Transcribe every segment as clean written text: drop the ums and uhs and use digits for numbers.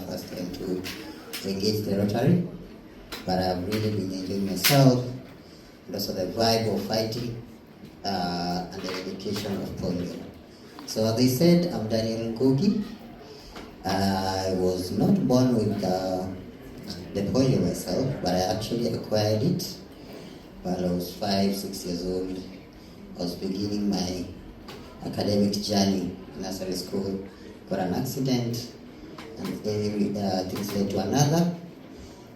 first time to engage the Rotary, but I've really been enjoying myself, and also the vibe of fighting and the education of polio. So as they said, I'm Daniel NGUGI. I was not born with the polio myself, but I actually acquired it while I was 5-6 years old. I was beginning my academic journey in nursery school, got an accident, and things led to another,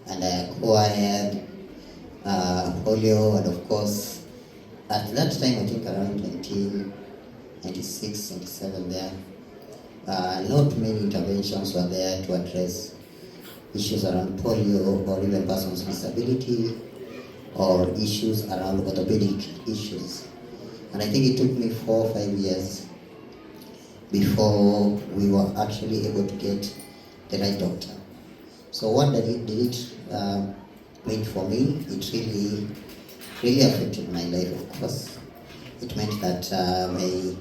and I acquired polio, and of course, at that time, I think around 1996, 97 there, not many interventions were there to address issues around polio or even persons with disability or issues around orthopedic issues. And I think it took me 4 or 5 years before we were actually able to get the right doctor. So what did it mean for me? It really affected my life, of course. It meant that my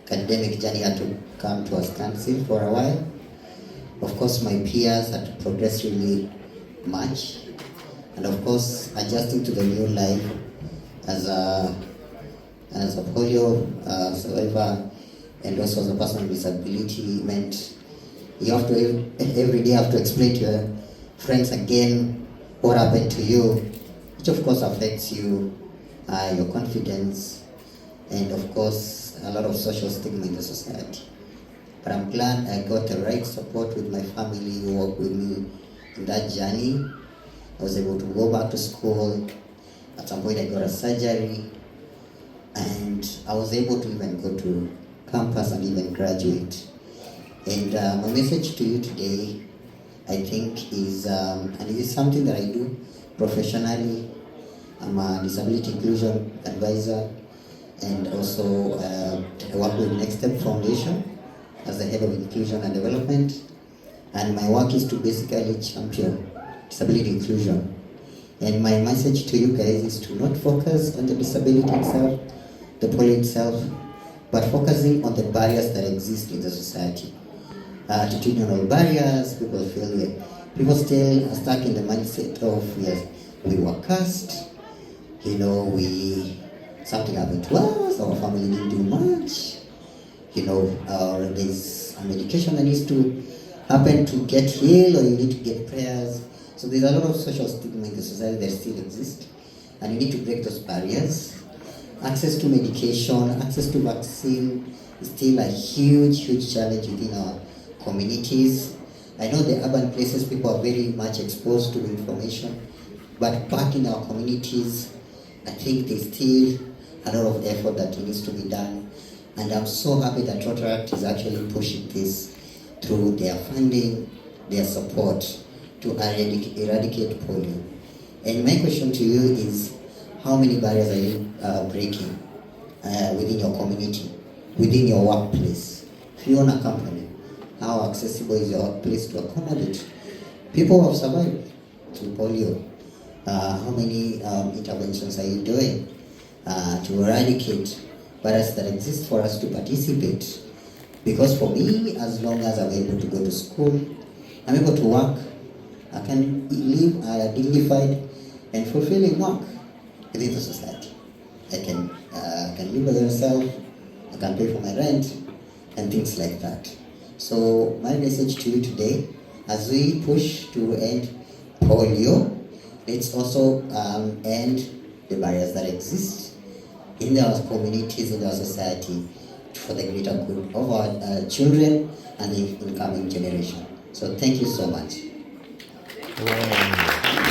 academic journey had to come to a standstill for a while. Of course, my peers had to progress really much. And of course, adjusting to the new life as a polio survivor and also as a person with disability meant you have to every day have to explain to your friends again what happened to you, which of course affects you, your confidence, and of course a lot of social stigma in the society. But I'm glad I got the right support with my family who worked with me in that journey. I was able to go back to school. At some point I got a surgery, and I was able to even go to campus and even graduate. And my message to you today, I think, is, and it is something that I do professionally. I'm a disability inclusion advisor, and also I work with Next Step Foundation as the head of inclusion and development. And my work is to basically champion disability inclusion. And my message to you guys is to not focus on the disability itself, the polio itself, but focusing on the barriers that exist in the society. Attitudinal barriers, people people still are stuck in the mindset of, yes, we were cursed, something happened to us, our family didn't do much, or there's a medication that needs to happen to get healed, or you need to get prayers. So there's a lot of social stigma in the society that still exists, and you need to break those barriers. Access to medication, access to vaccine is still a huge challenge within our communities. I know the urban places, people are very much exposed to information, but back in our communities, I think there's still a lot of effort that needs to be done. And I'm so happy that Rotaract is actually pushing this through their funding, their support to eradicate polio. And my question to you is, how many barriers are you breaking within your community, within your workplace? If you own a company, how accessible is your workplace to accommodate people who have survived through polio? How many interventions are you doing to eradicate barriers that exist for us to participate? Because for me, as long as I'm able to go to school, I'm able to work, I can live a dignified and fulfilling work within the society. I can live by myself, I can pay for my rent, and things like that. So my message to you today, as we push to end polio, let's also end the barriers that exist in our communities, in our society, for the greater good of our children and the incoming generation. So thank you so much. Wow.